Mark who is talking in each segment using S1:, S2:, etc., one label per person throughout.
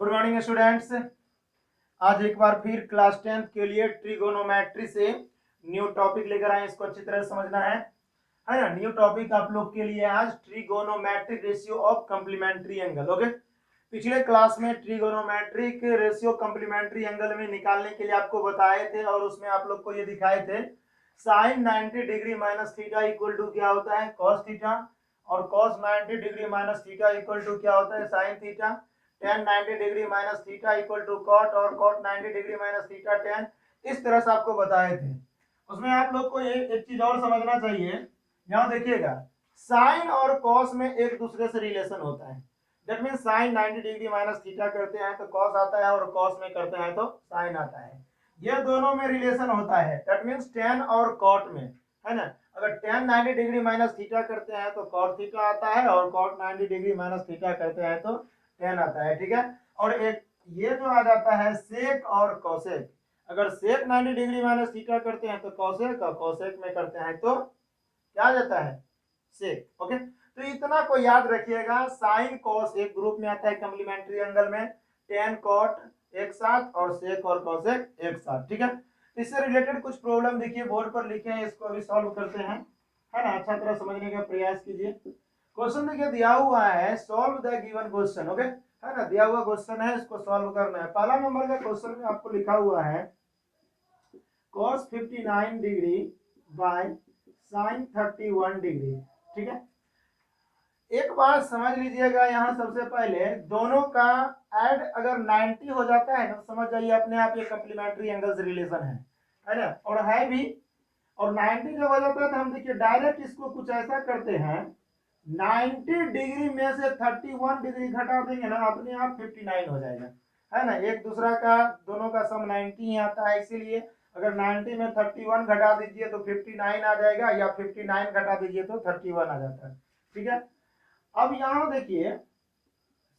S1: Good morning students. आज एक बार फिर क्लास 10th के लिए ट्रिगोनोमेट्री से न्यू टॉपिक लेकर आए। इसको अच्छी तरह समझना है ना। न्यू टॉपिक आप लोग के लिए आज trigonometric ratio of complementary angle. Okay, पिछले क्लास में ट्रिगोनोमेट्रिक रेशियो कम्प्लीमेंट्री एंगल में निकालने के लिए आपको बताए थे और उसमें आप लोग को ये दिखाए थे sine 90 degree minus theta equal to क्या होता है कॉस थीटा, और cos 90 degree minus theta equal to क्या होता है sine theta, tan 90 degree minus theta equal to cot और cot 90 degree minus theta tan। इस तरह से आपको बताए थे। उसमें आप लोग को एक चीज और समझना चाहिए। यहाँ देखिएगा, साइन और कॉस में एक दूसरे से रिलेशन होता है। That mean sine 90 degree minus theta करते हैं तो कॉस आता है और कॉस में करते हैं तो साइन आता है। ये दोनों में रिलेशन होता है। दैट मीन्स tan और कॉट में, है ना। अगर tan 90 डिग्री माइनस थीटा करते हैं तो कॉट थीटा आता है और कॉट 90 डिग्री माइनस थीटा करते हैं तो tan आता है। ठीक है। और एक ये जो आ जाता है सेक और कोसेक। अगर सेक 90 डिग्री माइनस थीटा करते हैं तो कोसेक, और कोसेक में करते हैं तो क्या आ जाता है सेक। ओके, तो इतना को याद रखिएगा। साइन कॉस एक ग्रुप में आता है कम्प्लीमेंट्री एंगल में, tan कॉट एक साथ और सेक और कोसेक एक साथ। ठीक है, इससे रिलेटेड कुछ प्रॉब्लम देखिए बोर्ड पर लिखे हैं, इसको अभी सॉल्व करते हैं, है ना। अच्छा तरह समझने का प्रयास कीजिए। क्वेश्चन देखिए दिया हुआ है, solve the given question. Okay, है ना, दिया हुआ क्वेश्चन है, इसको सॉल्व करना है। पहला नंबर का क्वेश्चन में आपको लिखा हुआ है cos 59 degree by sin 31 degree. ठीक है, एक बात समझ लीजिएगा। यहाँ सबसे पहले दोनों का ऐड अगर 90 हो जाता है ना, समझ जाइए अपने आप ये कम्प्लीमेंट्री एंगल से रिलेशन है ना, और है भी। और 90 जब हो जाता है तो हम देखिए डायरेक्ट इसको कुछ ऐसा करते हैं, 90 डिग्री में से 31 डिग्री घटा देंगे ना, अपने आप 59 हो जाएगा, है ना। एक दूसरा का दोनों का सम 90 ही आता है, इसीलिए अगर 90 में 31 घटा दीजिए तो 59 आ जाएगा, या 59 घटा दीजिए तो 31 आ जाता है। ठीक है, अब यहाँ देखिए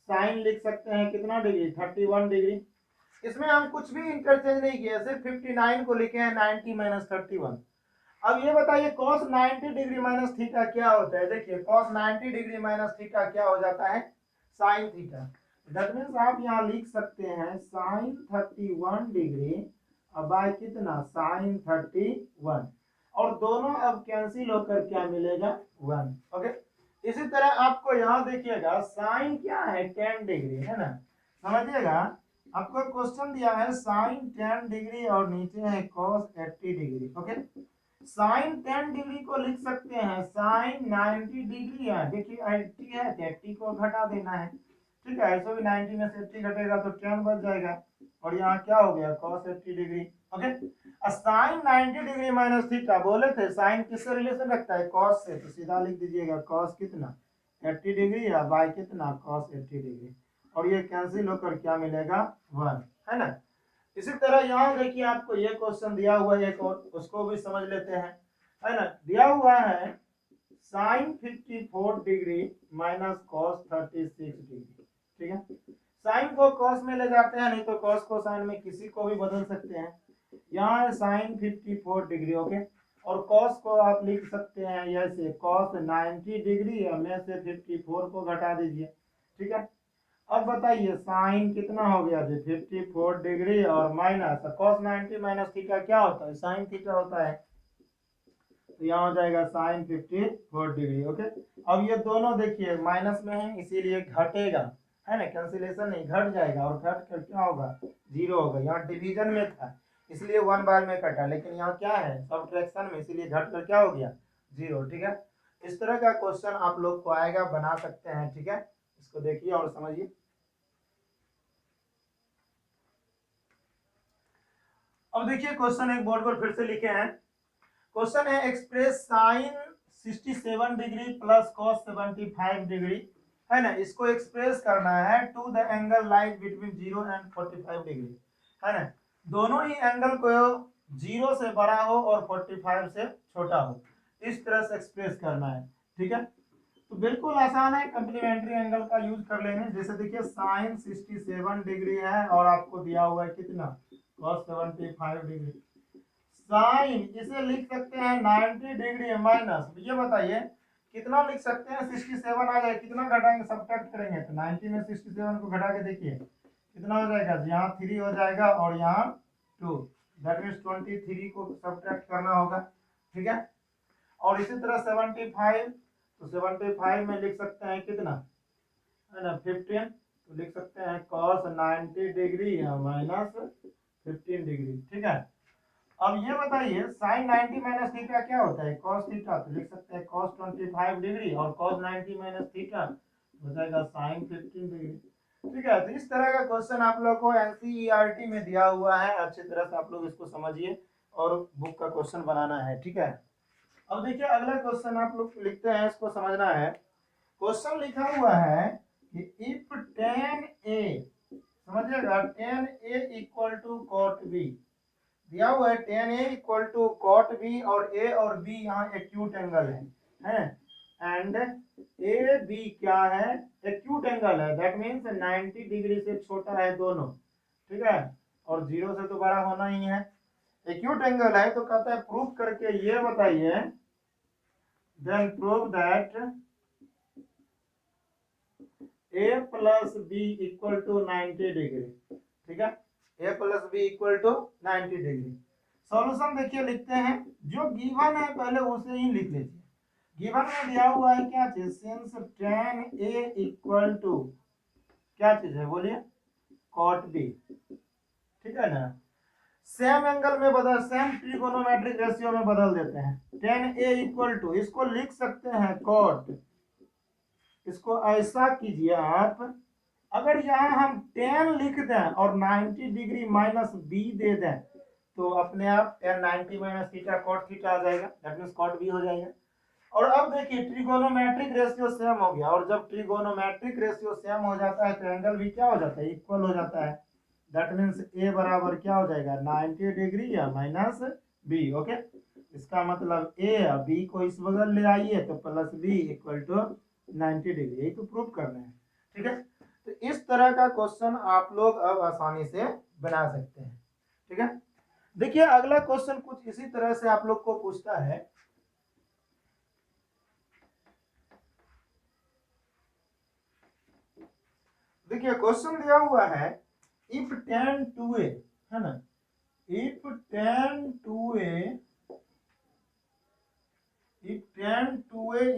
S1: साइन लिख सकते हैं कितना डिग्री 31 डिग्री। इसमें हम कुछ भी इंटरचेंज नहीं किए, सिर्फ 59 को लिखे हैं 90 माइनस 31। अब ये बताइए cos 90 डिग्री माइनस थीटा क्या होता है। देखिए cos 90 डिग्री माइनस थीटा क्या हो जाता है साइन थीटा। दैट मींस आप यहाँ लिख सकते हैं साइन 31 डिग्री बाय कितना साइन 31, और दोनों अब कैंसिल होकर क्या मिलेगा 1। ओके, इसी तरह आपको यहाँ देखिएगा साइन क्या है 10 डिग्री, है ना। समझिएगा, आपको क्वेश्चन दिया है साइन 10 डिग्री और नीचे है cos 80 degree. Okay, sine 10 degree को लिख सकते हैं साइन 90 डिग्री है। देखिए 80 है तो 80 को घटा देना है। ठीक है, ऐसे भी 90 में से 80 घटेगा तो 10 बच जाएगा, और यहाँ क्या हो गया cos 80 degree. Okay, sine 90 degree minus theta बोले थे, साइन किससे रिलेशन रखता है cos से, तो सीधा लिख दीजिएगा cos कितना 80 डिग्री या बाय कितना cos 80 डिग्री, और ये कैंसिल होकर क्या मिलेगा 1, है ना। इसी तरह यहाँ देखिए आपको ये क्वेश्चन दिया हुआ है एक और, उसको भी समझ लेते हैं, है ना। दिया हुआ है sine 54 degree minus cos 36 degree. ठीक है, साइन को cos में ले जाते हैं, नहीं तो cos को साइन में किसी को भी बदल सकते हैं। यहाँ है साइन 54 डिग्री। ओके, और cos को आप लिख सकते हैं ऐसे cos 90 डिग्री में से 54 को घटा दीजिए। ठीक है, अब बताइए साइन कितना हो गया जी 54 डिग्री और माइनस cos 90 माइनस थीटा क्या होता है साइन थीटा होता है, तो यहाँ हो जाएगा साइन 54 डिग्री। ओके, अब ये दोनों देखिए माइनस में है इसीलिए घटेगा, है ना, कैंसिलेशन नहीं, घट जाएगा, और घट कर क्या होगा 0 होगा। यहाँ डिवीजन में था इसलिए 1 बार में कटा, लेकिन यहाँ क्या है सब्ट्रैक्शन में, इसीलिए घट कर क्या हो गया 0। ठीक है, इस तरह का क्वेश्चन आप लोग को आएगा, बना सकते हैं। ठीक है, इसको देखिए और समझिए। अब देखिए क्वेश्चन एक बोर्ड पर फिर से लिखे हैं। क्वेश्चन है express sine 67 degree plus cos 75 degree, है ना, इसको एक्सप्रेस करना है to the angle lies between 0 and 45 degree, है ना। दोनों ही एंगल को 0 से बड़ा हो और 45 से छोटा हो, इस तरह से एक्सप्रेस करना है। ठीक है, तो बिल्कुल आसान है, कम्प्लीमेंट्री एंगल का यूज कर लेंगे। जैसे देखिए साइन 67 डिग्री है और आपको दिया हुआ है कितना cos 75 डिग्री। साइन इसे लिख सकते हैं 90 डिग्री माइनस, ये बताइए कितना लिख सकते हैं 67 आ जाए, कितना घटाएंगे सब्ट्रैक्ट करेंगे तो 90 में 67 को घटा के देखिए कितना हो जाएगा, यहाँ 3 हो जाएगा और यहाँ 2, दैट मीन्स 23 को सब्ट्रैक्ट करना होगा। ठीक है, और इसी तरह 75, तो 75 में लिख सकते हैं कितना है ना 15, तो लिख सकते हैं cos 90 डिग्री माइनस 15 डिग्री। ठीक है, अब ये बताइए sin 90 माइनस थीटा क्या होता है, cos थीटा, तो लिख सकते हैं cos 25 डिग्री और cos 90 माइनस थीटा हो जाएगा sin 15 डिग्री। ठीक है, तो इस तरह का क्वेश्चन आप लोग को एनसीईआरटी में दिया हुआ है, अच्छी तरह से आप लोग इसको समझिए और बुक का क्वेश्चन बनाना है। ठीक है, अब देखिए अगला क्वेश्चन आप लोग लिखते हैं, इसको समझना है। क्वेश्चन लिखा हुआ है कि इफ tan a, समझिएगा tan a equal to cot b, दिया हुआ है tan a equal to cot b और a और b यहाँ एक्यूट एंगल है एंड ए बी क्या है, एक्यूट एंगल है, दैट मीन्स 90 डिग्री से छोटा है दोनों। ठीक है, और 0 से तो बड़ा होना ही है, एक्यूट एंगल है, तो कहता है प्रूव करके ये बताइए, then prove that a plus B equal to 90 degree. ठीक है, a plus B equal to 90 degree. Solution देखिए लिखते हैं, जो गिवन है पहले उसे ही लिख लीजिए। गिवन में दिया हुआ है क्या चीज, since tan a equal to क्या चीज है बोलिए, cot b। ठीक है ना, सेम एंगल में बदल, सेम ट्रिगोनोमेट्रिक रेशियो में बदल देते हैं। tan a इक्वल टू, इसको लिख सकते हैं cot, इसको ऐसा कीजिए आप, अगर यहाँ हम tan लिख दें और 90 डिग्री माइनस b दे दें तो अपने आप tan 90 minus theta cot theta आ जाएगा, दैट मींस cot b हो जाएगा। और अब देखिए ट्रिगोनोमेट्रिक रेशियो सेम हो गया, और जब ट्रिगोनोमेट्रिक रेशियो सेम हो जाता है तो एंगल भी क्या हो जाता है, इक्वल हो जाता है, दैट मींस a बराबर क्या हो जाएगा 90 डिग्री या माइनस b। ओके, इसका मतलब a या b को इस बगल ले आइए तो plus b equal to 90 degree, यही तो प्रूव करना है। ठीक है, तो इस तरह का क्वेश्चन आप लोग अब आसानी से बना सकते हैं। ठीक है, देखिए अगला क्वेश्चन कुछ इसी तरह से आप लोग को पूछता है। देखिए क्वेश्चन दिया हुआ है, इफ tan 2a है ना, if tan 2a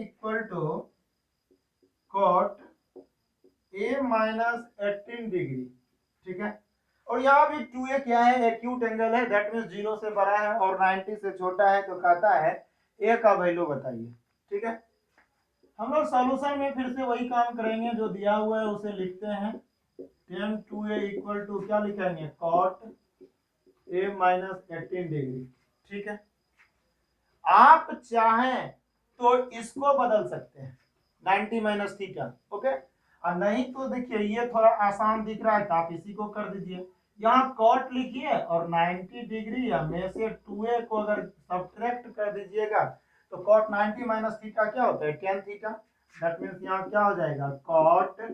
S1: equal to cot a minus 18 degree. ठीक है, और यहाँ भी 2a क्या है, एक्यूट एंगल है, दैट मीन्स 0 से बड़ा है और 90 से छोटा है, तो कहता है a का वैल्यू बताइए। ठीक है, हम लोग सॉल्यूशन में फिर से वही काम करेंगे, जो दिया हुआ है उसे लिखते हैं। tan 2a इक्वल टू क्या लिखेंगे, cot a माइनस 18 डिग्री। ठीक है, आप चाहें तो इसको बदल सकते हैं 90 माइनस थीटा। ओके, और नहीं तो देखिए ये थोड़ा आसान दिख रहा है तो आप इसी को कर दीजिए, यहाँ कॉट लिखिए और 90 डिग्री में से 2a को अगर सब्ट्रैक्ट कर दीजिएगा तो कॉट 90 माइनस थीटा क्या होता है, tan थीटा, दैट मींस यहाँ क्या हो जाएगा कॉट a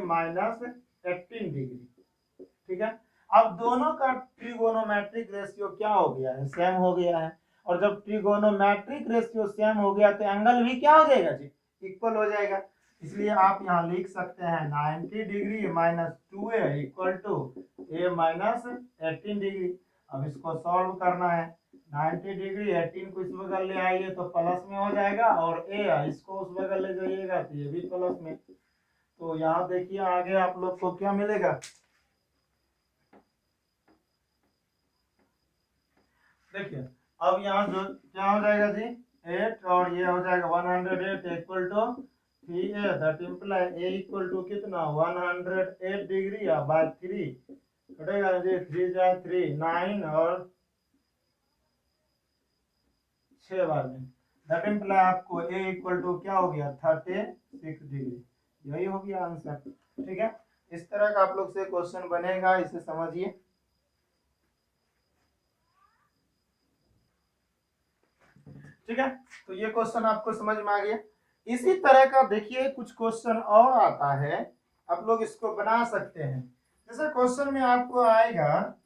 S1: माइनस 18 डिग्री। ठीक है, अब दोनों का ट्रिगोनोमेट्रिक रेशियो क्या हो गया है, सेम हो गया है, और जब ट्रिगोनोमेट्रिक रेशियो सेम हो गया तो एंगल भी क्या हो जाएगा जी, इक्वल हो जाएगा। इसलिए आप यहाँ लिख सकते हैं 90 degree minus 2a equal to a minus 18 degree. अब इसको सॉल्व करना है, 90 डिग्री 18 को इस बगल ले आइए तो प्लस में हो जाएगा, और a इसको उस बगल ले जाइएगा तो ये भी प्लस में। तो यहाँ देखिए आगे आप लोग को क्या मिलेगा, देखिए अब यहाँ जो क्या हो जाएगा जी 8 और ये हो जाएगा 108 equal to 3a, that imply a equal to कितना 108 डिग्री बाय 3 कटेगा जी, 3 जाए 3 9 और 6 बार में, दैट इंप्लाई आपको a इक्वल टू क्या हो गया 36 डिग्री, यही हो गया आंसर। ठीक है, इस तरह का आप लोग से क्वेश्चन बनेगा, इसे समझिए। ठीक है, तो ये क्वेश्चन आपको समझ में आ गया। इसी तरह का देखिए कुछ क्वेश्चन और आता है, आप लोग इसको बना सकते हैं। जैसे क्वेश्चन में आपको आएगा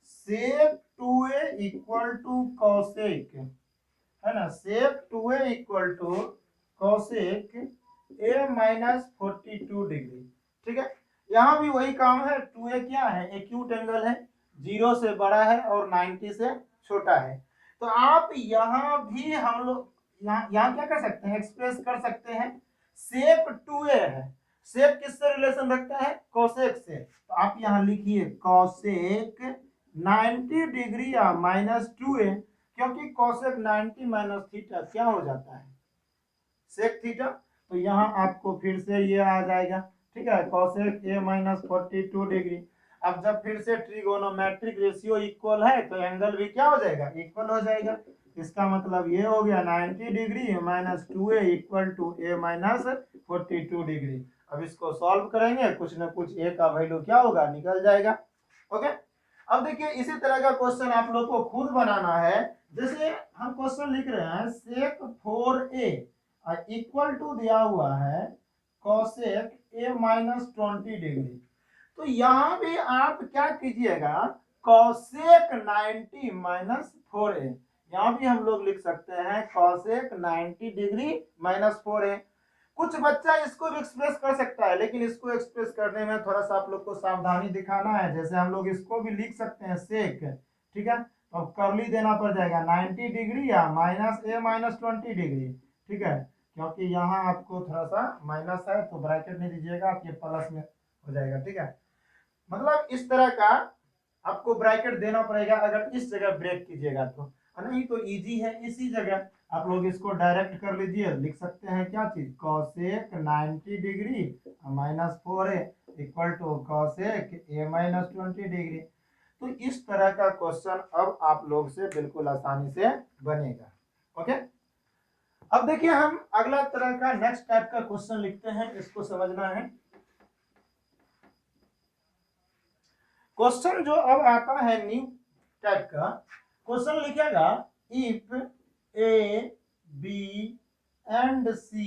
S1: सेक 2a इक्वल टू कॉसेक, है ना, sec 2a equal to cosec a minus 42 degree. ठीक है, यहाँ भी वही काम है, 2a क्या है, एक्यूट एंगल है, 0 से बड़ा है और 90 से छोटा है। तो आप यहाँ भी हम लोग यहाँ क्या कर सकते हैं, एक्सप्रेस कर सकते हैं, सेक 2a है, सेक किससे रिलेशन रखता है, कोसेक से। तो आप यहाँ लिखिए कोसेक 90 डिग्री या -2a, क्योंकि कोसेक 90 माइनस थीटा क्या हो जाता है, सेक थीटा। तो यहाँ आपको फिर से ये आ जाएगा, ठीक है, कोसेक a माइनस 42 डिग्री। अब जब फिर से ट्रिगोनोमेट्रिक रेशियो इक्वल है तो एंगल भी क्या हो जाएगा, इक्वल हो जाएगा। इसका मतलब ये हो गया 90 degree minus 2a equal to a minus 42 degree. अब इसको सॉल्व करेंगे, कुछ ना कुछ a का वैल्यू क्या होगा, निकल जाएगा। ओके, अब देखिए इसी तरह का क्वेश्चन आप लोग को खुद बनाना है। जैसे हम क्वेश्चन लिख रहे हैं सेक 4a इक्वल टू दिया हुआ है कोसेक a माइनस 20 डिग्री। तो यहाँ भी आप क्या कीजिएगा, कोसेक 90 माइनस 4a, यहाँ भी हम लोग लिख सकते हैं कोसेक 90 डिग्री माइनस 4a। कुछ बच्चा इसको भी एक्सप्रेस कर सकता है, लेकिन इसको एक्सप्रेस करने में थोड़ा सा आप लोग को सावधानी दिखाना है। जैसे हम लोग इसको भी लिख सकते हैं सेक, ठीक है, तो कर्ली देना पड़ जाएगा 90 डिग्री या माइनस a माइनस 20 डिग्री, ठीक है, क्योंकि यहाँ आपको थोड़ा सा माइनस है तो ब्रैकेट नहीं दीजिएगा, आप ये प्लस में हो जाएगा, ठीक है। मतलब इस तरह का आपको ब्रैकेट देना पड़ेगा अगर इस जगह ब्रेक कीजिएगा तो, नहीं तो इजी है, इसी जगह आप लोग इसको डायरेक्ट कर लीजिए, लिख सकते हैं क्या चीज, cosec 90 degree minus 4a equal to cosec a minus 20 degree. तो इस तरह का क्वेश्चन अब आप लोग से बिल्कुल आसानी से बनेगा। ओके, अब देखिए हम अगला तरह का नेक्स्ट टाइप का क्वेश्चन लिखते हैं, इसको समझना है। क्वेश्चन जो अब आता है न्यू टाइप का क्वेश्चन लिखेगा, if A B and C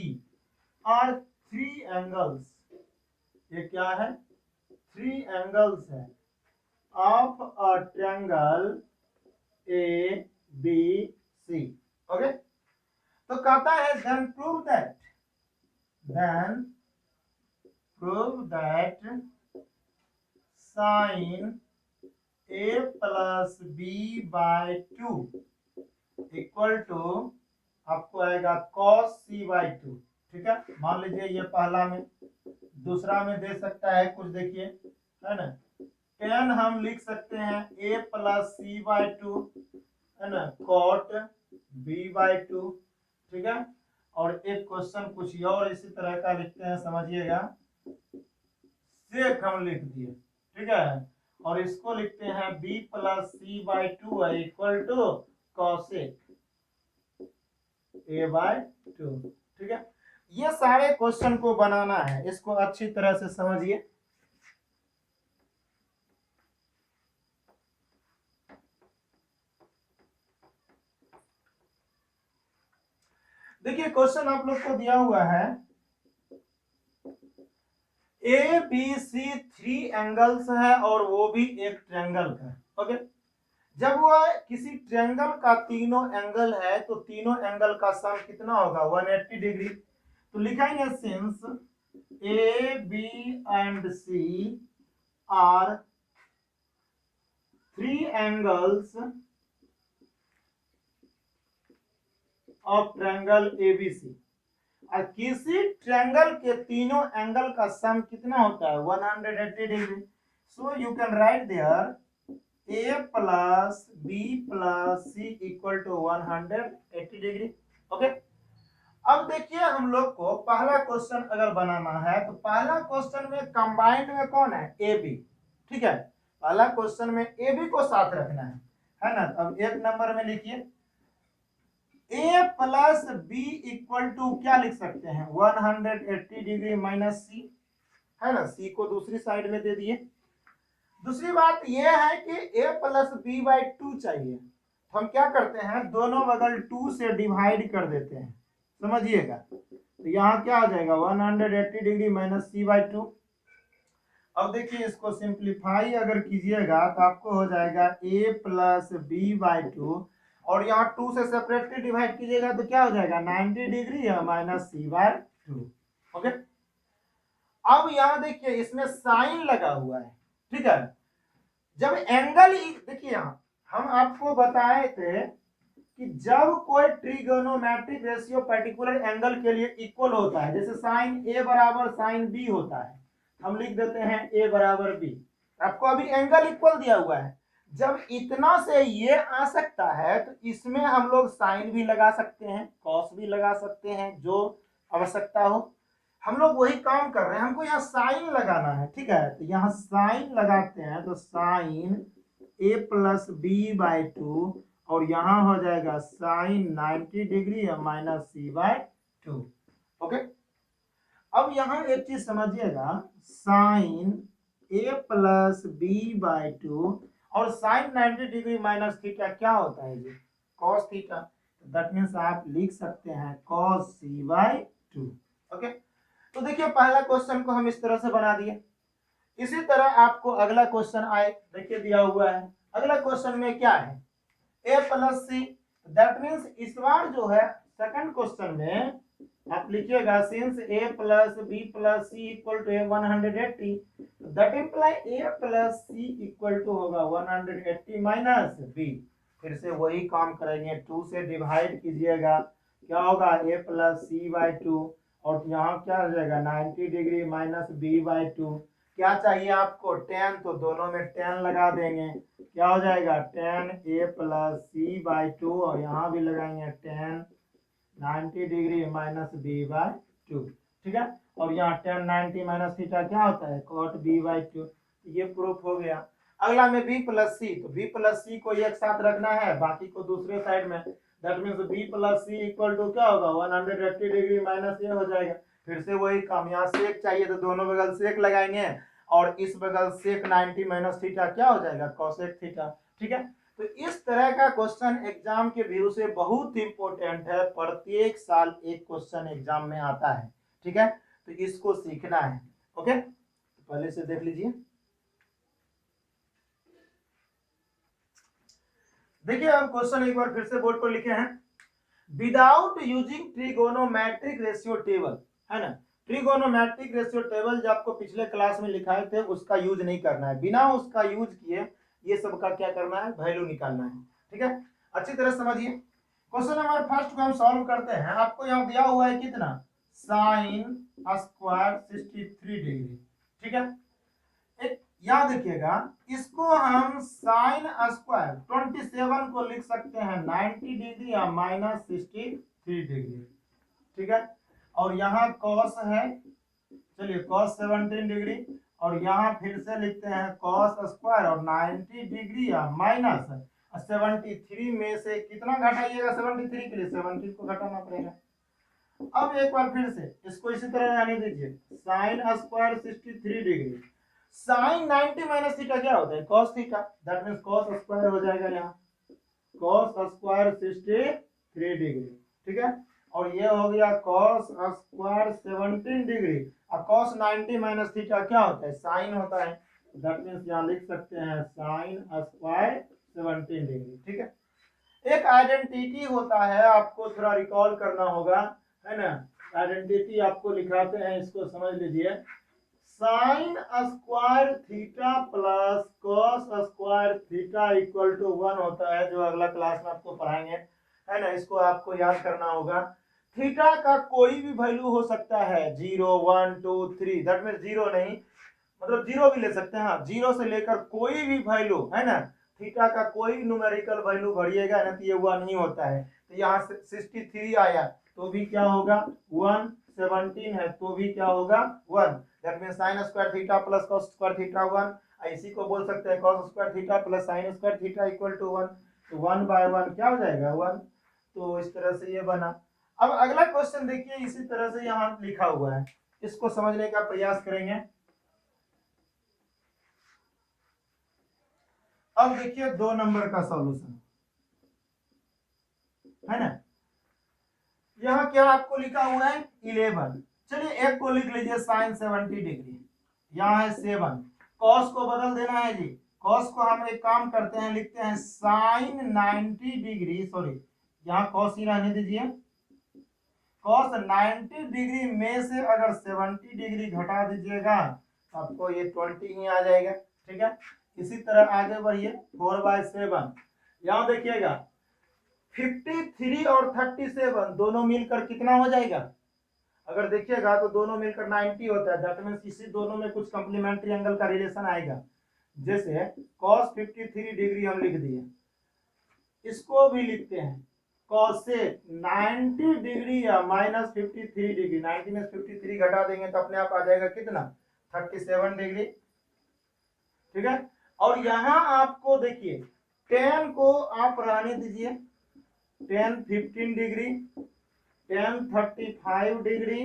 S1: are three angles, ये क्या है, थ्री एंगल्स है of a triangle A B C. Okay, तो कहता है then prove that sine a plus B by 2 equal to आपको आएगा cos c बाई 2, ठीक है। मान लीजिए ये पहला में, दूसरा में दे सकता है कुछ, देखिए है ना, tan हम लिख सकते हैं a प्लस सी बाई 2, है ना, cot b बाई 2, ठीक है। और एक क्वेश्चन कुछ और इसी तरह का लिखते हैं, समझिएगा, सेक हम लिख दिए, ठीक है, और इसको लिखते हैं b plus C by 2 equal to cosec a by 2, ठीक है। ये सारे क्वेश्चन को बनाना है, इसको अच्छी तरह से समझिए। देखिए क्वेश्चन आप लोग को दिया हुआ है, A B C three angles है और वो भी एक ट्रायंगल का। ओके, जब वह किसी ट्रायंगल का तीनों एंगल है तो तीनों एंगल का सम कितना होगा, 180 डिग्री। तो लिखेंगे since A B and C are three angles of triangle ABC, और किसी ट्रायंगल के तीनों एंगल का सम कितना होता है, 180 degree. So you can write there a plus B plus C equal to 180 degree. Okay, अब देखिए हम लोग को पहला क्वेश्चन अगर बनाना है तो पहला क्वेश्चन में कंबाइंड में कौन है, ए बी, ठीक है, पहला क्वेश्चन में ए बी को साथ रखना है ना। अब एक नंबर में लिखिए a plus B equal to क्या लिख सकते हैं, 180 डिग्री माइनस सी, है ना, सी को दूसरी साइड में दे दिए। दूसरी बात यह है कि a प्लस बी बाई 2 चाहिए, तो हम क्या करते हैं, दोनों बगल 2 से डिवाइड कर देते हैं, समझिएगा। तो यहाँ क्या आ जाएगा, 180 डिग्री माइनस सी बाई 2। अब देखिए इसको सिंप्लीफाई अगर कीजिएगा तो आपको हो जाएगा a प्लस बी बाई 2, और यहाँ 2 से सेपरेटली डिवाइड कीजिएगा तो क्या हो जाएगा, 90 डिग्री या माइनस सी बाई 2। ओके, अब यहाँ देखिए इसमें साइन लगा हुआ है, ठीक है। जब एंगल देखिए यहाँ हम आपको बताए थे कि जब कोई ट्रिगोनोमेट्रिक रेशियो पर्टिकुलर एंगल के लिए इक्वल होता है, जैसे साइन ए बराबर साइन बी होता है, हम लिख देते हैं ए बराबर बी। आपको अभी एंगल इक्वल दिया हुआ है, जब इतना से ये आ सकता है तो इसमें हम लोग साइन भी लगा सकते हैं, कॉस भी लगा सकते हैं, जो आवश्यकता हो। हम लोग वही काम कर रहे हैं, हमको यहाँ साइन लगाना है, ठीक है। तो यहाँ साइन लगाते हैं तो sine A plus B by 2 और यहाँ हो जाएगा sine 90 degree minus C by 2। Okay, अब यहाँ एक चीज समझिएगा, sine A plus B by 2 और साइन 90 डिग्री माइनस थीटा क्या होता है जी, कॉस थीटा। दैट मीन्स आप लिख सकते हैं कॉस सी बाई 2। ओके, तो देखिए पहला क्वेश्चन को हम इस तरह से बना दिए। इसी तरह आपको अगला क्वेश्चन आए, देखिए दिया हुआ है। अगला क्वेश्चन में क्या है, a plus C. That means इस बार जो है सेकंड क्वेश्चन में आप लिखिएगा since a plus B plus C equal to 180, that imply a plus C equal to होगा 180 माइनस b। फिर से वही काम करेंगे, 2 से डिवाइड कीजिएगा, क्या होगा a प्लस सी बाई 2 और यहाँ क्या हो जाएगा 90 डिग्री माइनस b बाई 2। क्या चाहिए आपको, tan, तो दोनों में tan लगा देंगे, क्या हो जाएगा tan a plus C by 2 और यहाँ भी लगाएंगे tan 90 degree minus b by 2, ठीक है। और यहाँ tan 90 माइनस थीटा क्या होता है cot b बाई 2। ये प्रूफ हो गया। अगला में b प्लस सी, तो b प्लस सी को एक साथ रखना है, बाकी को दूसरे साइड में। That means b plus C equal to क्या होगा 180 डिग्री माइनस ये हो जाएगा। फिर से वही काम, यहाँ सेक चाहिए तो दोनों बगल सेक लगाएंगे और इस बगल सेक 90 माइनस थीटा क्या हो जाएगा कोसेक थीटा, ठीक है। तो इस तरह का क्वेश्चन एग्जाम के व्यू से बहुत इंपॉर्टेंट है, प्रत्येक साल एक क्वेश्चन एग्जाम में आता है, ठीक है। तो इसको सीखना है। ओके, तो पहले से देख लीजिए। देखिए हम क्वेश्चन एक बार फिर से बोर्ड पर लिखे हैं, without using trigonometric ratio table, है ना। ट्रिगोनोमेट्रिक रेशियो टेबल जो आपको पिछले क्लास में लिखाए थे उसका यूज नहीं करना है, बिना उसका यूज किए ये सब का क्या करना है, वैल्यू निकालना है, ठीक है। अच्छी तरह समझिए। क्वेश्चन नंबर फर्स्ट को हम सॉल्व करते हैं। आपको यहाँ दिया हुआ है कितना, साइन स्क्वायर 63 डिग्री, ठीक है। याद देखिएगा, इसको हम साइन स्क्वायर 27 को लिख सकते हैं 90 डिग्री या माइनस 63 डिग्री, ठीक है। और यहाँ कॉस है, चलिए कॉस 17 डिग्री, और यहाँ फिर से लिखते हैं कॉस स्क्वायर और 90 डिग्री या माइनस 73 में से कितना घटाइएगा 73 के लिए, 70 को घटाना पड़ेगा। अब एक बार फिर से इसको इसी तरह आने दीजिए, sine square 63 degree, sine 90 minus theta क्या होता है cos थीटा। दैट मींस cos स्क्वायर हो जाएगा यहाँ cos स्क्वायर 63 डिग्री, ठीक है। और ये हो गया cos स्क्वायर 17 डिग्री और cos 90 माइनस थीटा क्या होता है साइन होता है। दैट मींस यहाँ लिख सकते हैं साइन स्क्वायर 17 डिग्री, ठीक है। एक आइडेंटिटी होता है, आपको थोड़ा रिकॉल करना होगा, है ना। आइडेंटिटी आपको लिखाते हैं, इसको समझ लीजिए, sine square theta plus cos square theta equal to 1 होता है, जो अगला क्लास में आपको पढ़ाएंगे, है ना। इसको आपको याद करना होगा। थीटा का कोई भी वैल्यू हो सकता है, 0 1 2 3, दैट मींस 0 नहीं, मतलब 0 भी ले सकते हैं, हाँ 0 से लेकर कोई भी वैल्यू, है ना। थीटा का कोई न्यूमेरिकल वैल्यू भरिएगा ना तो ये 1 ही होता है। तो यहाँ 63 आया तो भी क्या होगा 1, 17 है तो भी क्या होगा 1। That means sin square theta plus cos square theta 1। इसी को बोल सकते हैं cos square theta plus sin square theta equal to 1। तो 1 बाय 1 क्या हो जाएगा 1। तो इस तरह से ये बना। अब अगला क्वेश्चन देखिए, इसी तरह से यहाँ लिखा हुआ है, इसको समझने का प्रयास करेंगे। अब देखिए 2 नंबर का सॉल्यूशन, है ना। यहाँ क्या आपको लिखा हुआ है 11। चलिए एक को लिख लीजिए साइन 70 डिग्री, यहाँ है 7, कॉस को बदल देना है जी। कॉस को हम एक काम करते हैं, लिखते हैं साइन 90 डिग्री, सॉरी यहाँ कॉस ही रहने दीजिए, cos 90 डिग्री में से अगर 70 डिग्री घटा दीजिएगा तो आपको ये 20 ही आ जाएगा। ठीक है, इसी तरह आगे बढ़िए 4/7। यहाँ देखिएगा 53 और 37 दोनों मिलकर कितना हो जाएगा, अगर देखिएगा तो दोनों मिलकर 90 होता है। दैट मीन्स इसी दोनों में कुछ कॉम्प्लीमेंट्री एंगल का रिलेशन आएगा। जैसे cos 53 डिग्री हम लिख दिए, इसको भी लिखते हैं cosec 90 डिग्री या -53 डिग्री। 90 में 53 घटा देंगे तो अपने आप आ जाएगा कितना, 37 डिग्री। ठीक है, और यहां आपको देखिए tan को आप रहने दीजिए, tan 15 डिग्री, tan 35 डिग्री।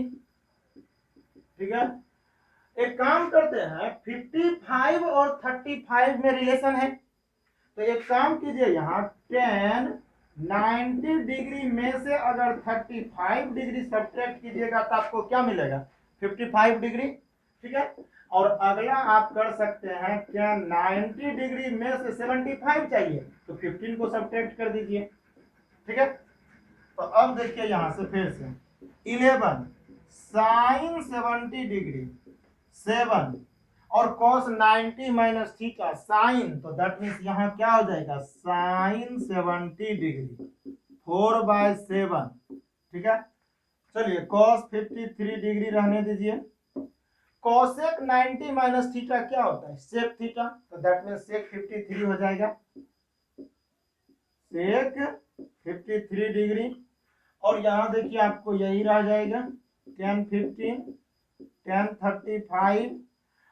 S1: ठीक है, एक काम करते हैं 55 और 35 में रिलेशन है, तो एक काम कीजिए यहाँ tan 90 डिग्री में से अगर 35 डिग्री सब्ट्रैक्ट कीजिएगा तो आपको क्या मिलेगा, 55 डिग्री। ठीक है, और अगला आप कर सकते हैं tan 90 डिग्री में से 75 चाहिए तो 15 को सब्ट्रैक्ट कर दीजिए। ठीक है, तो अब देखिए यहां से फिर से 11 sin 70 डिग्री 7 और cos 90 माइनस थीटा साइन, तो दैट मीन्स यहाँ क्या हो जाएगा sin 70 डिग्री 4/7। ठीक है, चलिए cos 53 डिग्री रहने दीजिए। cosec 90 माइनस थीटा क्या होता है, sec थीटा, तो दैट मीन्स sec 53 हो जाएगा, sec 53 डिग्री। और यहां देखिए आपको यही रह जाएगा tan 15 tan 35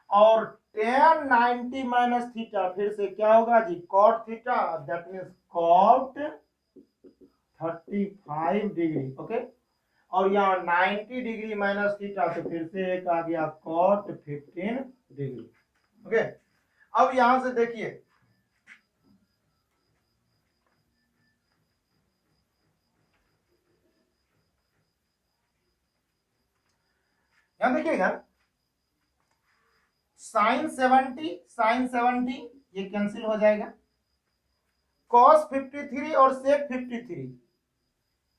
S1: और tan 90 माइनस थीटा फिर से क्या होगा जी cot theta, that means cot 35 degree. Okay, और यहाँ 90 डिग्री माइनस थीटा तो फिर से एक आ गया cot 15 डिग्री। ओके, अब यहां से देखिए यहां देखिएगा sin 70 ये कैंसिल हो जाएगा, cos 53 और sec 53,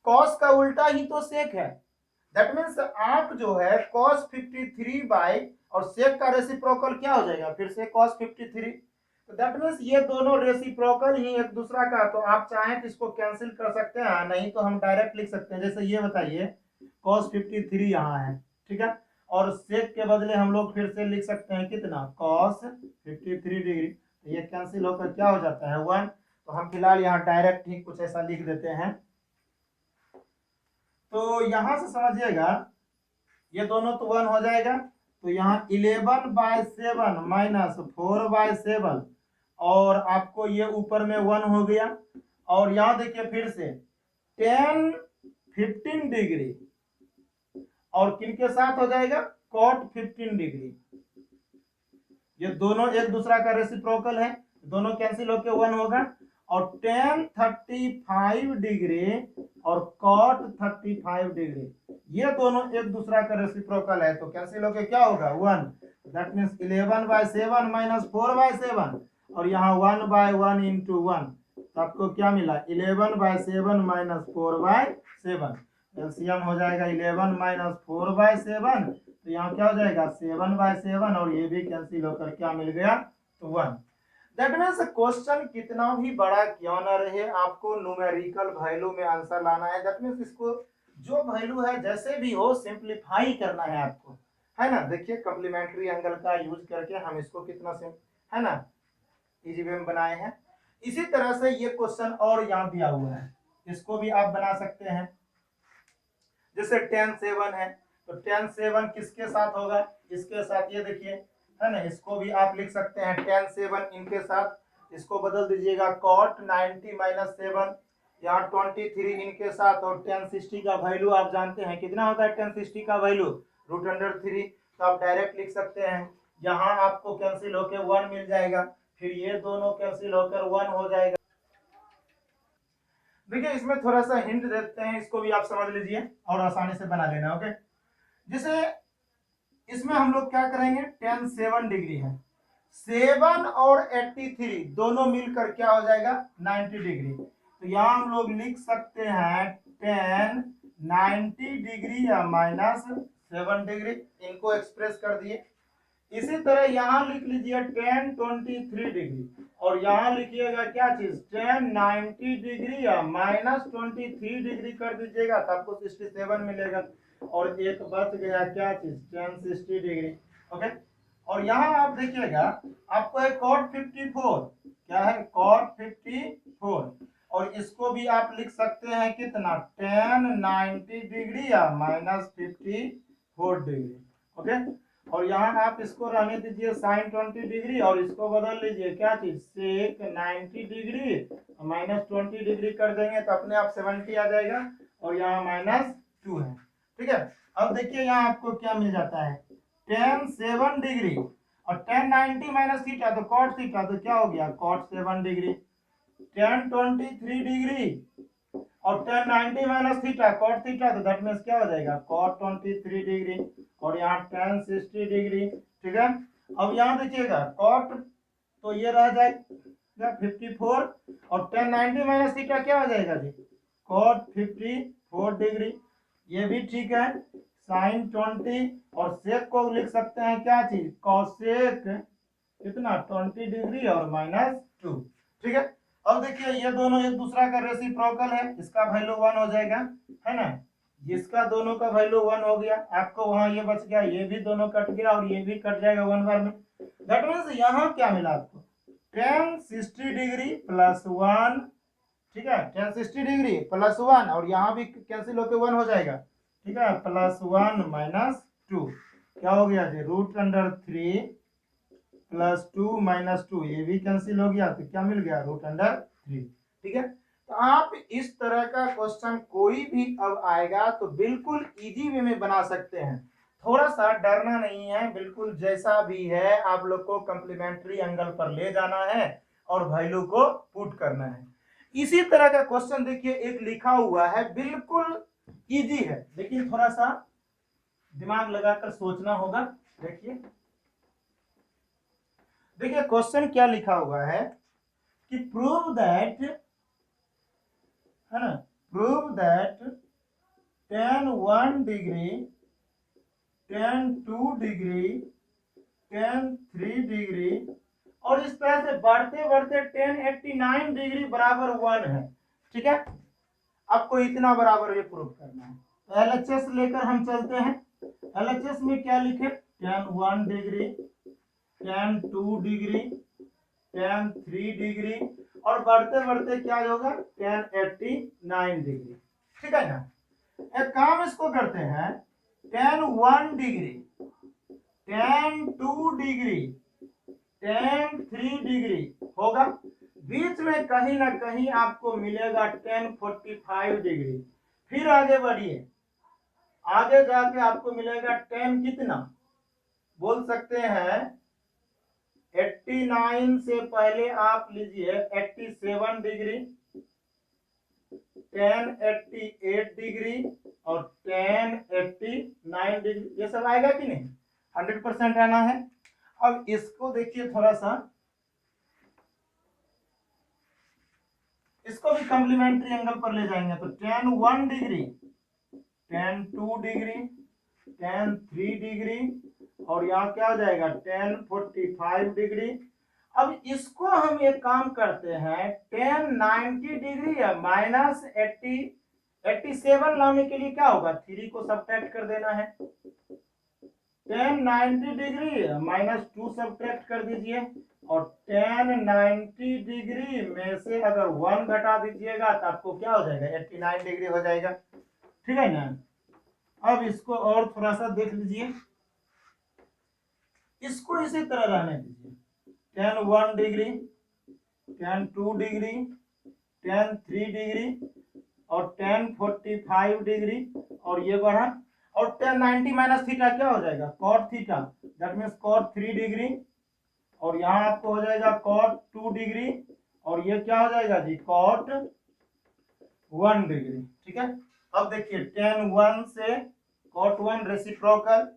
S1: cos का उल्टा ही तो sec है। दैट मीन्स आप जो है cos 53 बाय और sec का रेसिप्रोकल क्या हो जाएगा फिर से cos 53, तो दैट मीन्स ये दोनों रेसिप्रोकल ही एक दूसरा का, तो आप चाहें तो इसको कैंसिल कर सकते हैं, नहीं तो हम डायरेक्ट लिख सकते हैं। जैसे ये बताइए cos 53 यहाँ है, ठीक है, और sec के बदले हम लोग फिर से लिख सकते हैं कितना cos 53 डिग्री, तो ये कैंसिल होकर क्या हो जाता है 1। तो हम फिलहाल यहाँ डायरेक्ट ही कुछ ऐसा लिख देते हैं। तो यहां से समझिएगा ये दोनों तो 1 हो जाएगा, तो यहाँ 11/7 माइनस 4/7 और आपको ये ऊपर में 1 हो गया। और यहाँ देखिए फिर से tan 15 डिग्री और किनके साथ हो जाएगा cot 15 डिग्री, ये दोनों एक दूसरा का रेसिप्रोकल है, दोनों कैंसिल होके 1 होगा। और tan 35 डिग्री और cot 35 डिग्री ये दोनों एक दूसरा का रेसिप्रोकल है, तो कैंसिल होके क्या होगा 1, दैट मीन्स 11/7 माइनस 4/7 और यहाँ 1/1 इंटू 1, तो आपको क्या मिला 11/7 माइनस 4/7, एलसीएम हो जाएगा 11 माइनस 4/7, तो यहाँ क्या हो जाएगा 7/7 और ये भी कैंसिल होकर क्या मिल गया तो 1। दैट मीन्स क्वेश्चन कितना भी बड़ा क्यों ना रहे आपको न्यूमेरिकल वैल्यू में आंसर लाना है। दैट मीन्स इसको जो वैल्यू है जैसे भी हो सिंप्लीफाई करना है आपको, है ना। देखिए कॉम्प्लीमेंट्री एंगल का यूज करके हम इसको कितना है ना इजी वे में बनाए हैं। इसी तरह से ये क्वेश्चन और यहाँ दिया हुआ है, इसको भी आप बना सकते हैं। जैसे tan 7 है तो tan 7 किसके साथ होगा, इसके साथ, ये देखिए है ना, इसको भी आप लिख सकते हैं tan 7 इनके साथ, इसको बदल दीजिएगा cot 90 माइनस 7, यहाँ 23 इनके साथ, और tan 60 का वैल्यू आप जानते हैं कितना होता है tan 60 का वैल्यू √3, तो आप डायरेक्ट लिख सकते हैं। यहाँ आपको कैंसिल होकर 1 मिल जाएगा, फिर ये दोनों कैंसिल होकर 1 हो जाएगा। देखिए इसमें थोड़ा सा हिंट देते हैं, इसको भी आप समझ लीजिए और आसानी से बना लेना। ओके, जैसे इसमें हम लोग क्या करेंगे tan 7 डिग्री है, 7 और 83 दोनों मिलकर क्या हो जाएगा 90 डिग्री, तो यहाँ हम लोग लिख सकते हैं tan 90 डिग्री या -7 डिग्री, इनको एक्सप्रेस कर दिए। इसी तरह यहाँ लिख लीजिए tan 23 डिग्री, और यहाँ लिखिएगा क्या चीज, tan 90 डिग्री या -23 डिग्री कर दीजिएगा तो आपको 67 मिलेगा। और एक बच गया क्या चीज, tan 60 डिग्री। ओके, और यहाँ आप देखिएगा आपको है cot 54, क्या है cot 54, और इसको भी आप लिख सकते हैं कितना, tan 90 डिग्री या -54 डिग्री। ओके, और यहाँ आप इसको रहने दीजिए sin 20 डिग्री, और इसको बदल लीजिए क्या चीज, sec 90 डिग्री -20 डिग्री कर देंगे तो अपने आप 70 आ जाएगा, और यहाँ -2 है। ठीक है, अब देखिए यहाँ आपको क्या मिल जाता है, tan 7 डिग्री और tan 90 माइनस थीटा तो cot थीटा, तो क्या हो गया cot 7 डिग्री, tan 23 डिग्री और tan 90 minus theta cot theta, तो दैट मींस क्या हो जाएगा cot 23 डिग्री, और यहाँ tan 60 डिग्री। ठीक है, अब यहाँ देखिएगा cot तो ये रह जाएगा 54, और tan 90 माइनस थीटा क्या हो जाएगा जी, cot 54 डिग्री, ये भी ठीक है। sin 20 और sec को लिख सकते हैं क्या चीज, cosec कितना 20 डिग्री और -2। ठीक है, अब देखिए ये दोनों एक दूसरा का रेसिप्रोकल है, इसका वैल्यू 1 हो जाएगा, है ना, जिसका दोनों का वैल्यू 1 हो गया, आपको वहां ये बच गया, ये भी दोनों कट गया और ये भी कट जाएगा 1 बार में। दैट मींस यहाँ क्या मिला आपको, tan 60 डिग्री प्लस 1, ठीक है, tan 60 डिग्री प्लस 1, और यहाँ भी कैंसिल होकर 1 हो जाएगा, ठीक है, प्लस 1 -2, क्या हो गया जी, √3 प्लस 2 -2, ये भी कैंसिल हो गया, तो क्या मिल गया √3। ठीक है, तो आप इस तरह का क्वेश्चन कोई भी अब आएगा तो बिल्कुल इजी वे में बना सकते हैं, थोड़ा सा डरना नहीं है, बिल्कुल जैसा भी है आप लोग को कम्प्लीमेंट्री एंगल पर ले जाना है और वैल्यू को पुट करना है। इसी तरह का क्वेश्चन देखिए एक लिखा हुआ है, बिल्कुल इजी है, लेकिन थोड़ा सा दिमाग लगाकर सोचना होगा। देखिए क्वेश्चन क्या लिखा हुआ है कि प्रूव दैट, है ना, prove that tan 1 degree, tan 2 degree, tan 3 degree, और इस तरह से बढ़ते बढ़ते tan 89 डिग्री बराबर 1 है। ठीक है, आपको इतना बराबर ये प्रूव करना है। तो LHS लेकर हम चलते हैं, LHS में क्या लिखे, tan 1 degree, tan 2 degree, tan 3 degree, और बढ़ते बढ़ते क्या होगा tan 89 डिग्री। ठीक है ना, एक काम इसको करते हैं, tan 1 degree, tan 2 degree, tan 3 degree होगा, बीच में कहीं ना कहीं आपको मिलेगा tan 45 डिग्री, फिर आगे बढ़िए, आगे जाके आपको मिलेगा tan कितना, बोल सकते हैं 89 से पहले आप लीजिए 87 डिग्री, tan 88 डिग्री और tan 89 डिग्री, ये सब आएगा कि नहीं, 100% आना है। अब इसको देखिए थोड़ा सा, इसको भी कॉम्प्लीमेंट्री एंगल पर ले जाएंगे, तो tan 1 degree, tan 2 degree, tan 3 degree, और यहाँ क्या हो जाएगा tan 45 डिग्री। अब इसको हम एक काम करते हैं, tan 90 डिग्री या -87 लाने के लिए क्या होगा, 3 को सब्ट्रैक्ट कर देना है, tan 90 डिग्री -2 सब्ट्रैक्ट कर दीजिए, और tan 90 डिग्री में से अगर 1 घटा दीजिएगा तो आपको क्या हो जाएगा 89 डिग्री हो जाएगा। ठीक है ना, अब इसको और थोड़ा सा देख लीजिए, इसको इसी तरह रहने दीजिए, tan 1 degree, tan 2 degree, tan 3 degree और tan 45 डिग्री, और ये बढ़ा, और tan 90 माइनस थीटा क्या हो जाएगा cot theta, that means cot 3 degree, और यहाँ आपको हो जाएगा cot 2 डिग्री, और ये क्या हो जाएगा जी cot 1 डिग्री। ठीक है, अब देखिए tan 1 से cot 1 रेसिप्रोकल,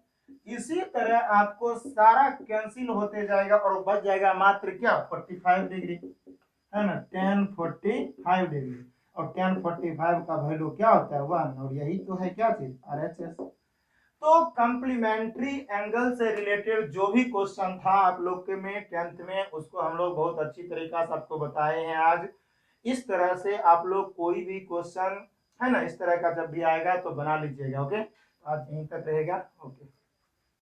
S1: इसी तरह आपको सारा कैंसिल होते जाएगा और बच जाएगा मात्र क्या 45 डिग्री, है ना, tan 45 डिग्री, और tan 45 का वैल्यू क्या होता है 1, और यही तो है क्या चीज RHS। तो कंप्लीमेंट्री एंगल से रिलेटेड जो भी क्वेश्चन था आप लोग के में 10th में, उसको हम लोग बहुत अच्छी तरीका से आपको बताए हैं आज। इस तरह से आप लोग कोई भी क्वेश्चन है ना इस तरह का जब भी आएगा तो बना लीजिएगा। ओके, आज यहीं तक रहेगा। ओके।